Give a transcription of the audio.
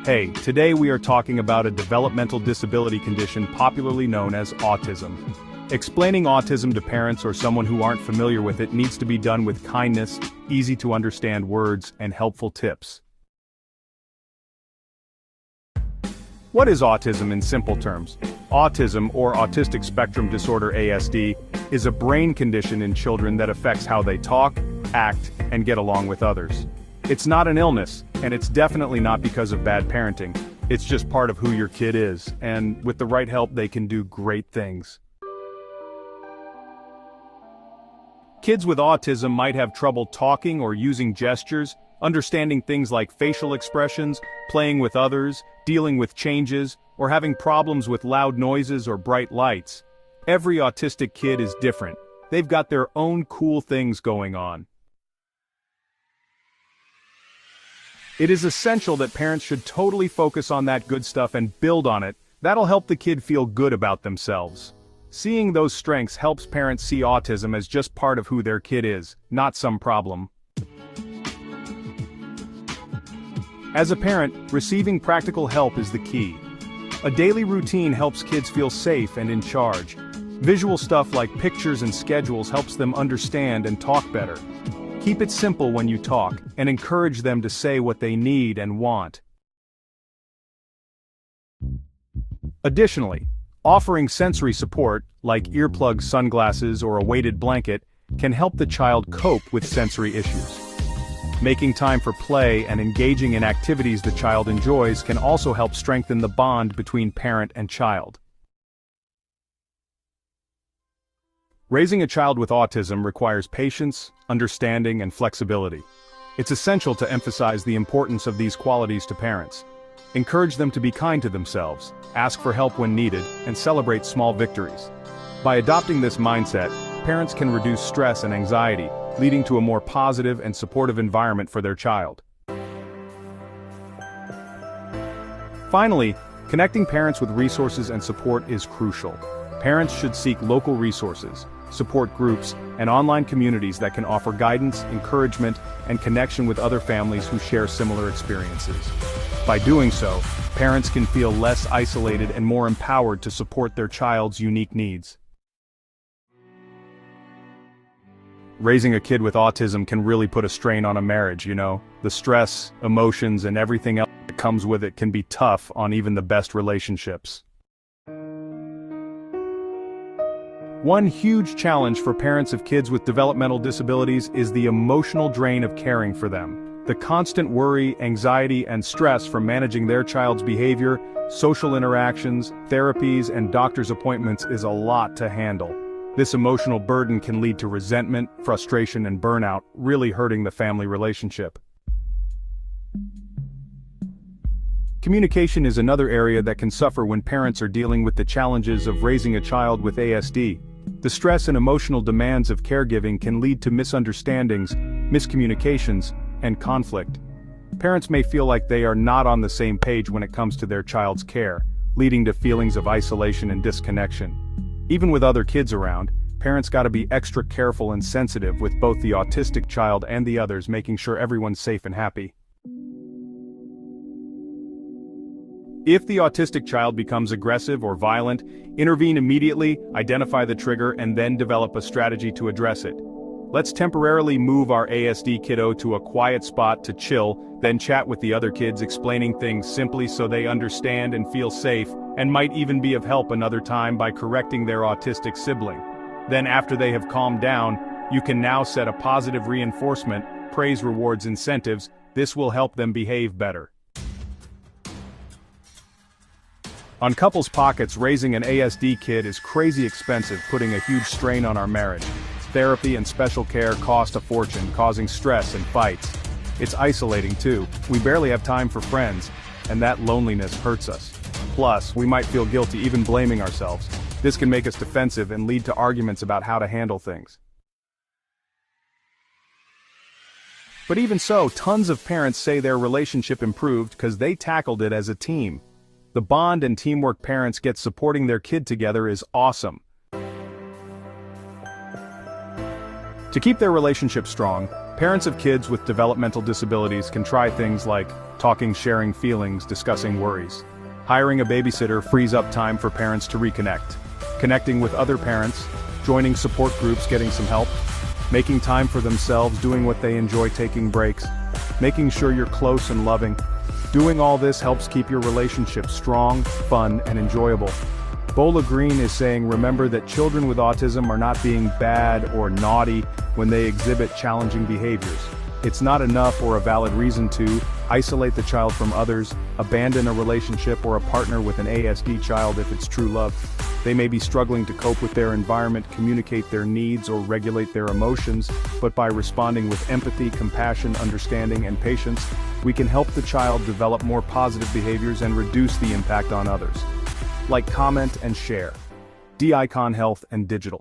Hey, today we are talking about a developmental disability condition popularly known as autism. Explaining autism to parents or someone who aren't familiar with it needs to be done with kindness, easy-to-understand words, and helpful tips. What is autism in simple terms? Autism, or autistic spectrum disorder (ASD), is a brain condition in children that affects how they talk, act, and get along with others. It's not an illness, and it's definitely not because of bad parenting. It's just part of who your kid is, and with the right help they can do great things. Kids with autism might have trouble talking or using gestures, understanding things like facial expressions, playing with others, dealing with changes, or having problems with loud noises or bright lights. Every autistic kid is different. They've got their own cool things going on. It is essential that parents should totally focus on that good stuff and build on it. That'll help the kid feel good about themselves. Seeing those strengths helps parents see autism as just part of who their kid is, not some problem. As a parent, receiving practical help is the key. A daily routine helps kids feel safe and in charge. Visual stuff like pictures and schedules helps them understand and talk better. Keep it simple when you talk, and encourage them to say what they need and want. Additionally, offering sensory support, like earplugs, sunglasses, or a weighted blanket, can help the child cope with sensory issues. Making time for play and engaging in activities the child enjoys can also help strengthen the bond between parent and child. Raising a child with autism requires patience, understanding, and flexibility. It's essential to emphasize the importance of these qualities to parents. Encourage them to be kind to themselves, ask for help when needed, and celebrate small victories. By adopting this mindset, parents can reduce stress and anxiety, leading to a more positive and supportive environment for their child. Finally, connecting parents with resources and support is crucial. Parents should seek local resources, support groups, and online communities that can offer guidance, encouragement, and connection with other families who share similar experiences. By doing so, parents can feel less isolated and more empowered to support their child's unique needs. Raising a kid with autism can really put a strain on a marriage, you know? The stress, emotions, and everything else that comes with it can be tough on even the best relationships. One huge challenge for parents of kids with developmental disabilities is the emotional drain of caring for them. The constant worry, anxiety, and stress from managing their child's behavior, social interactions, therapies, and doctor's appointments is a lot to handle. This emotional burden can lead to resentment, frustration, and burnout, really hurting the family relationship. Communication is another area that can suffer when parents are dealing with the challenges of raising a child with ASD. The stress and emotional demands of caregiving can lead to misunderstandings, miscommunications, and conflict. Parents may feel like they are not on the same page when it comes to their child's care, leading to feelings of isolation and disconnection. Even with other kids around, parents gotta be extra careful and sensitive with both the autistic child and the others, making sure everyone's safe and happy. If the autistic child becomes aggressive or violent, intervene immediately, identify the trigger, and then develop a strategy to address it. Let's temporarily move our ASD kiddo to a quiet spot to chill, then chat with the other kids, explaining things simply so they understand and feel safe, and might even be of help another time by correcting their autistic sibling. Then after they have calmed down, you can now set a positive reinforcement, praise, rewards, incentives. This will help them behave better. On couples' pockets, raising an ASD kid is crazy expensive, putting a huge strain on our marriage. Therapy and special care cost a fortune, causing stress and fights. It's isolating too. We barely have time for friends, and that loneliness hurts us. Plus, we might feel guilty even blaming ourselves. This can make us defensive and lead to arguments about how to handle things. But even so, tons of parents say their relationship improved because they tackled it as a team. The bond and teamwork parents get supporting their kid together is awesome. To keep their relationship strong, Parents of kids with developmental disabilities can try things like talking, sharing feelings, discussing worries. Hiring a babysitter frees up time for parents to reconnect. Connecting with other parents, joining support groups, getting some help, making time for themselves, doing what they enjoy, taking breaks, making sure you're close and loving. Doing all this helps keep your relationship strong, fun, and enjoyable. Bola Green is saying, remember that children with autism are not being bad or naughty when they exhibit challenging behaviors. It's not enough or a valid reason to isolate the child from others, abandon a relationship or a partner with an ASD child if it's true love. They may be struggling to cope with their environment, communicate their needs, or regulate their emotions, but by responding with empathy, compassion, understanding, and patience, we can help the child develop more positive behaviors and reduce the impact on others. Like, comment, and share. D-Icon Health and Digital.